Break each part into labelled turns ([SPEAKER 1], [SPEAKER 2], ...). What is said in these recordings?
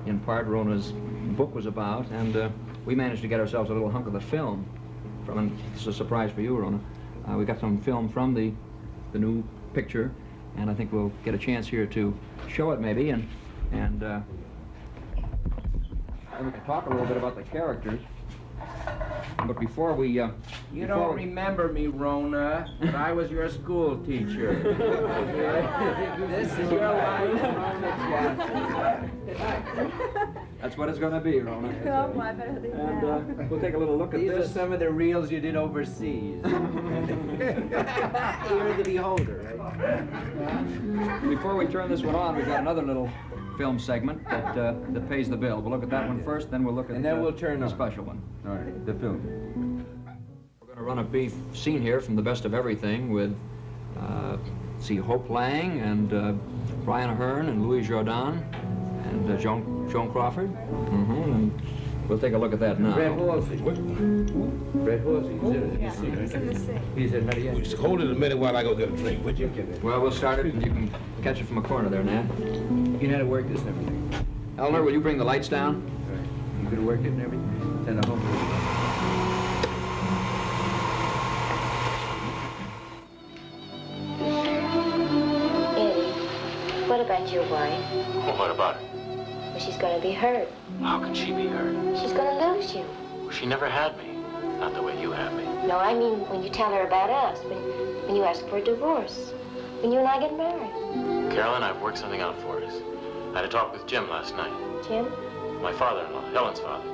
[SPEAKER 1] in part, Rona's book was about, and we managed to get ourselves a little hunk of the film from, and this is a surprise for you, Rona. We got some film from the new picture, and I think we'll get a chance here to show it maybe, and then we can talk a little bit about the characters. But before we,
[SPEAKER 2] you don't remember me, Rona, but I was your school teacher. This is your life, Rona.
[SPEAKER 1] That's what it's going to be, Rona.
[SPEAKER 3] Oh, I better leave now.
[SPEAKER 1] And we'll take a little look at
[SPEAKER 2] These
[SPEAKER 1] this.
[SPEAKER 2] are some of the reels you did overseas. You're the beholder, right?
[SPEAKER 1] Before we turn this one on, we've got another little film segment that pays the bill. We'll look at that one first, then we'll look at
[SPEAKER 2] we'll turn
[SPEAKER 1] the
[SPEAKER 2] on
[SPEAKER 1] special one.
[SPEAKER 2] All right, the film.
[SPEAKER 1] We're going to run a brief scene here from The Best of Everything with, see, Hope Lang and Brian Ahern and Louis Jourdan and Joan Crawford. And we'll take a look at that now.
[SPEAKER 2] Red Halsey. Red Halsey.
[SPEAKER 3] Yeah, he's in the scene.
[SPEAKER 2] He's in there,
[SPEAKER 4] Just hold it a minute while I go get a drink, would you?
[SPEAKER 1] Well, we'll start it, and you can catch it from a corner there, Nat.
[SPEAKER 2] You know how to work this and everything.
[SPEAKER 1] Eleanor, will you bring the lights down?
[SPEAKER 2] All right. You could work it and everything. Send a home.
[SPEAKER 5] Eddie, what about your wife?
[SPEAKER 6] Well, what about her?
[SPEAKER 5] Well, she's going to be hurt.
[SPEAKER 6] How can she be hurt?
[SPEAKER 5] She's going to lose you.
[SPEAKER 6] Well, she never had me. Not the way you have me.
[SPEAKER 5] No, I mean when you tell her about us, when you ask for a divorce, when you and I get married.
[SPEAKER 6] Carolyn, I've worked something out for us. I had a talk with Jim last night.
[SPEAKER 5] Jim?
[SPEAKER 6] My father-in-law, Helen's father.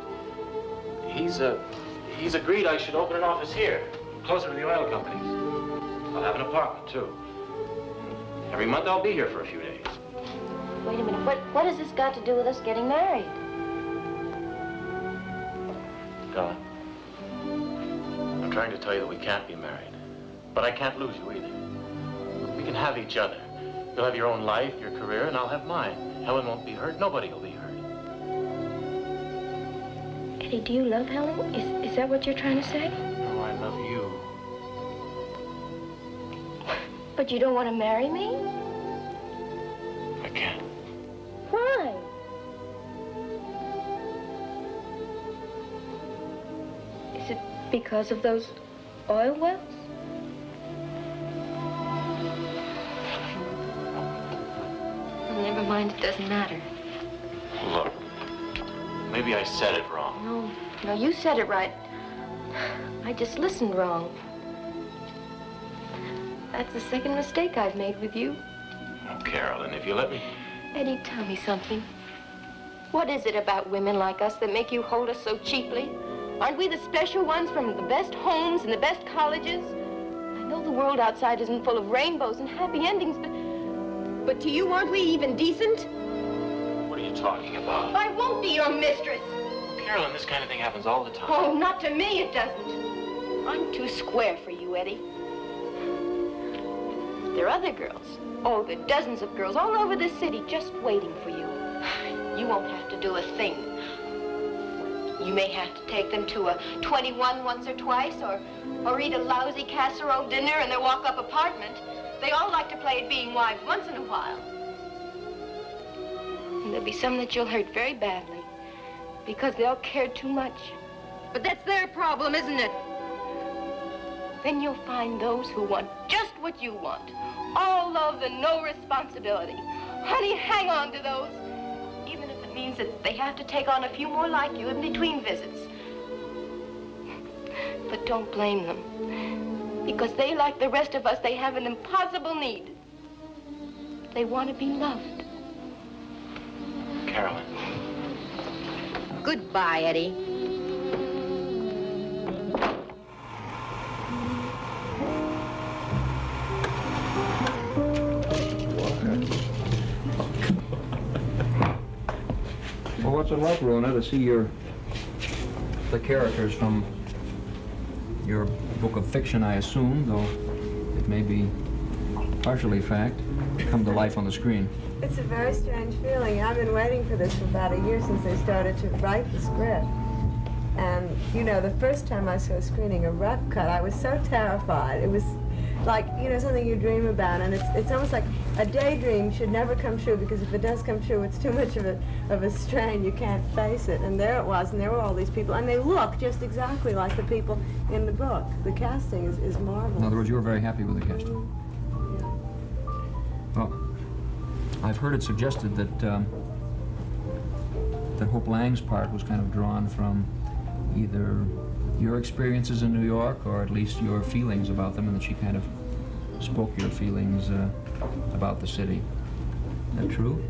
[SPEAKER 6] He's agreed I should open an office here, closer to the oil companies. I'll have an apartment, too. Every month I'll be here for a few days.
[SPEAKER 5] Wait a minute, what has this got to do with us getting married?
[SPEAKER 6] Carolyn, I'm trying to tell you that we can't be married. But I can't lose you either. We can have each other. You'll have your own life, your career, and I'll have mine. Helen won't be hurt. Nobody will be hurt.
[SPEAKER 5] Eddie, do you love Helen? Is that what you're trying to say?
[SPEAKER 6] No, I love you.
[SPEAKER 5] But you don't want to marry me?
[SPEAKER 6] I can't.
[SPEAKER 5] Why? Is it because of those oil wells? Well, never mind, it doesn't matter.
[SPEAKER 6] Look, maybe I said it wrong.
[SPEAKER 5] No, you said it right. I just listened wrong. That's the second mistake I've made with you.
[SPEAKER 6] Oh, Carolyn, if you let me...
[SPEAKER 5] Eddie, tell me something. What is it about women like us that make you hold us so cheaply? Aren't we the special ones from the best homes and the best colleges? I know the world outside isn't full of rainbows and happy endings, but to you, aren't we even decent?
[SPEAKER 6] What are you talking about?
[SPEAKER 5] I won't be your mistress.
[SPEAKER 6] Carolyn, this kind of thing happens all the time.
[SPEAKER 5] Oh, not to me, it doesn't. I'm too square for you, Eddie. There are other girls. Oh, there are dozens of girls all over this city just waiting for you. You won't have to do a thing. You may have to take them to a 21 once or twice, or eat a lousy casserole dinner in their walk-up apartment. They all like to play at being wives once in a while. And there'll be some that you'll hurt very badly, because they'll care too much. But that's their problem, isn't it? Then you'll find those who want just what you want. All love and no responsibility. Honey, hang on to those. Even if it means that they have to take on a few more like you in between visits. But don't blame them. Because they, like the rest of us, they have an impossible need. They want to be loved.
[SPEAKER 6] Carolyn.
[SPEAKER 5] Goodbye, Eddie.
[SPEAKER 1] Well, what's it like, Rona, to see the characters from your book of fiction, I assume, though it may be partially fact, come to life on the screen?
[SPEAKER 3] It's a very strange feeling. I've been waiting for this for about a year since they started to write the script. And, you know, the first time I saw a screening, a rough cut, I was so terrified. It was like, you know, something you dream about, and it's almost like a daydream should never come true, because if it does come true, it's too much of a strain. You can't face it. And there it was, and there were all these people, and they look just exactly like the people in the book. The casting is marvelous.
[SPEAKER 1] In other words, you were very happy with the casting.
[SPEAKER 3] Yeah.
[SPEAKER 1] Well, I've heard it suggested that that Hope Lang's part was kind of drawn from either your experiences in New York, or at least your feelings about them, and that she kind of spoke your feelings about the city. Is that true?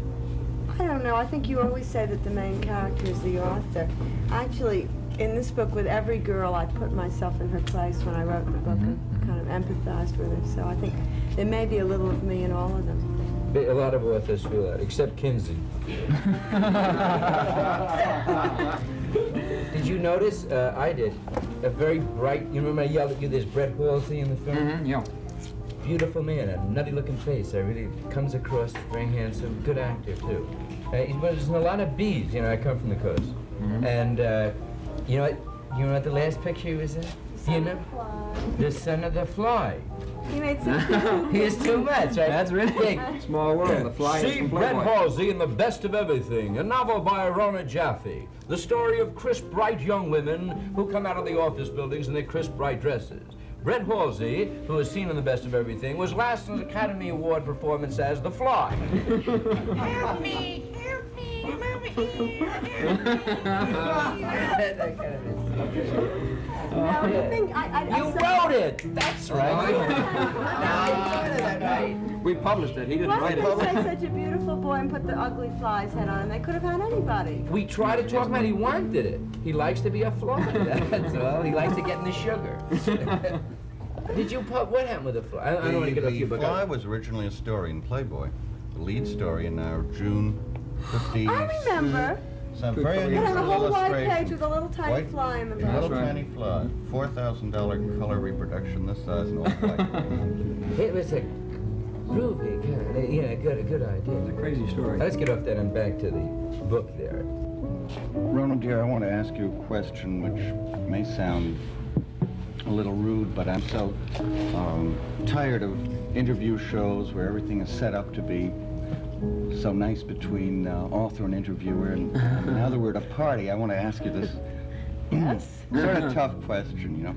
[SPEAKER 3] I don't know. I think you always say that the main character is the author. Actually, in this book, with every girl, I put myself in her place when I wrote the book and kind of empathized with her. So I think there may be a little of me in all of them.
[SPEAKER 2] A lot of authors feel that, except Kinsey. Did you notice? I did. A very bright, you remember I yelled at you, there's Brett Halsey in the film?
[SPEAKER 1] Yeah.
[SPEAKER 2] Beautiful man, a nutty-looking face. I really comes across very handsome, good actor too. He's in a lot of B's. You know, I come from the coast, and you know what the last picture he was in? Do you know? The Son of the Fly.
[SPEAKER 3] He made some.
[SPEAKER 2] He is too much, right?
[SPEAKER 1] That's really big. Small world. The Fly is
[SPEAKER 4] See
[SPEAKER 1] from
[SPEAKER 4] Brett
[SPEAKER 1] Playboy.
[SPEAKER 4] Halsey in The Best of Everything, a novel by Rona Laffe. The story of crisp, bright young women who come out of the office buildings in their crisp, bright dresses. Brett Halsey, who is seen in The Best of Everything, was last in an Academy Award performance as The Fly.
[SPEAKER 5] Help me! Help me! I'm over here!
[SPEAKER 3] No, the thing, I
[SPEAKER 2] You wrote it! That's right.
[SPEAKER 1] We published it. He didn't
[SPEAKER 3] Why
[SPEAKER 1] write
[SPEAKER 3] did
[SPEAKER 1] it.
[SPEAKER 3] they say such a beautiful boy and put the ugly fly's head on? And they could have had anybody.
[SPEAKER 2] We tried to talk about he wanted it. He likes to be a fly, that's all. He likes to get in the sugar. Did you put, what happened with the fly? I don't want to get off you,
[SPEAKER 7] The
[SPEAKER 2] but
[SPEAKER 7] Fly was originally a story in Playboy, the lead story in our June 50s.
[SPEAKER 3] I remember.
[SPEAKER 7] Some very
[SPEAKER 3] It had a
[SPEAKER 7] unusual
[SPEAKER 3] whole white page
[SPEAKER 7] illustration.
[SPEAKER 3] with a little tiny
[SPEAKER 7] White-
[SPEAKER 3] fly in the
[SPEAKER 7] A
[SPEAKER 3] back.
[SPEAKER 7] little
[SPEAKER 1] right.
[SPEAKER 7] tiny fly, $4,000 color reproduction this size and all white.
[SPEAKER 2] it was a groovy kind of, yeah, good
[SPEAKER 1] It's a
[SPEAKER 2] idea.
[SPEAKER 1] crazy story.
[SPEAKER 2] Let's get off that and back to the book there.
[SPEAKER 7] Rona, dear, I want to ask you a question which may sound a little rude, but I'm so tired of interview shows where everything is set up to be so nice between author and interviewer, and now that we're at a party, I want to ask you this
[SPEAKER 3] Yes.
[SPEAKER 7] sort of tough question, you know.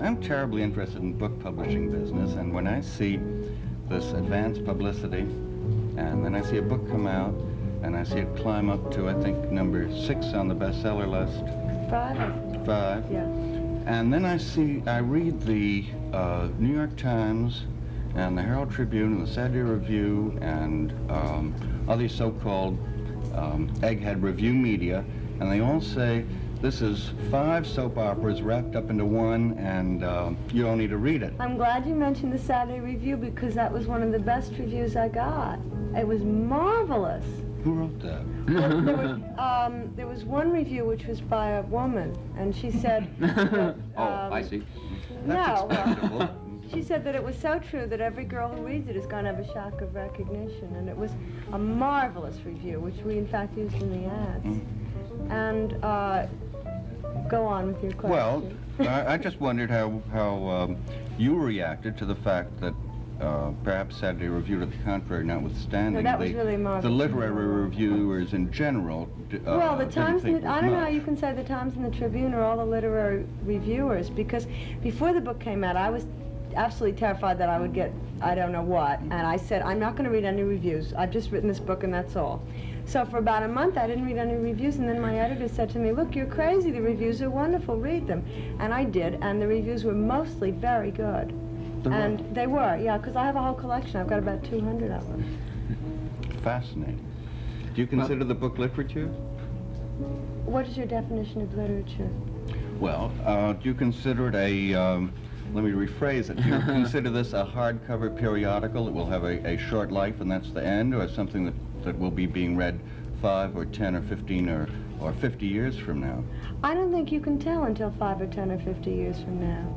[SPEAKER 7] I'm terribly interested in book publishing business, and when I see this advanced publicity, and then I see a book come out, and I see it climb up to, I think, number 6 on the bestseller list, 5,
[SPEAKER 3] Yeah.
[SPEAKER 7] and then I read the New York Times and the Herald Tribune and the Saturday Review and all these so-called egghead review media, and they all say this is 5 soap operas wrapped up into one, and you don't need to read it.
[SPEAKER 3] I'm glad you mentioned the Saturday Review, because that was one of the best reviews I got. It was marvelous.
[SPEAKER 7] Who wrote that?
[SPEAKER 3] There was one review which was by a woman, and she said that,
[SPEAKER 1] I see.
[SPEAKER 3] no, well, she said that it was so true that every girl who reads it is going to have a shock of recognition, and it was a marvelous review, which we in fact used in the ads. And go on with your question.
[SPEAKER 7] Well, I just wondered how you reacted to the fact that perhaps Saturday Review, to the contrary, notwithstanding,
[SPEAKER 3] No, that was really marvelous.
[SPEAKER 7] the literary reviewers in general
[SPEAKER 3] Well, the
[SPEAKER 7] didn't
[SPEAKER 3] Times,
[SPEAKER 7] think
[SPEAKER 3] and I
[SPEAKER 7] as
[SPEAKER 3] don't know how
[SPEAKER 7] much.
[SPEAKER 3] you can say the Times and the Tribune are all the literary reviewers, because before the book came out, I was absolutely terrified that I would get I don't know what, and I said, I'm not going to read any reviews. I've just written this book and that's all. So for about a month, I didn't read any reviews, and then my editor said to me, look, you're crazy, the reviews are wonderful, read them. And I did, and the reviews were mostly very good. And they were, yeah, because I have a whole collection. I've got about 200 of them.
[SPEAKER 7] Fascinating. Do you consider the book literature?
[SPEAKER 3] What is your definition of literature?
[SPEAKER 7] Well, do you consider it a, let me rephrase it, do you consider this a hardcover periodical that will have a short life and that's the end, or something that will be being read 5 or 10 or 15 or 50 years from now?
[SPEAKER 3] I don't think you can tell until 5 or 10 or 50 years from now.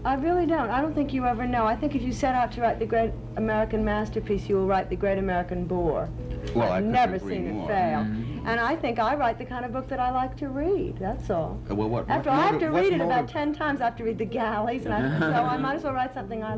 [SPEAKER 3] I really don't. I don't think you ever know. I think if you set out to write the great American masterpiece, you will write the great American bore.
[SPEAKER 7] Well, I
[SPEAKER 3] I've
[SPEAKER 7] couldn't
[SPEAKER 3] never
[SPEAKER 7] agree
[SPEAKER 3] seen
[SPEAKER 7] more.
[SPEAKER 3] it fail. And I think I write the kind of book that I like to read, that's all.
[SPEAKER 7] Well, what
[SPEAKER 3] After all, I have to
[SPEAKER 7] motive-
[SPEAKER 3] read it about
[SPEAKER 7] motive-
[SPEAKER 3] 10 times. I have to read The Galleys, and so I might as well write something I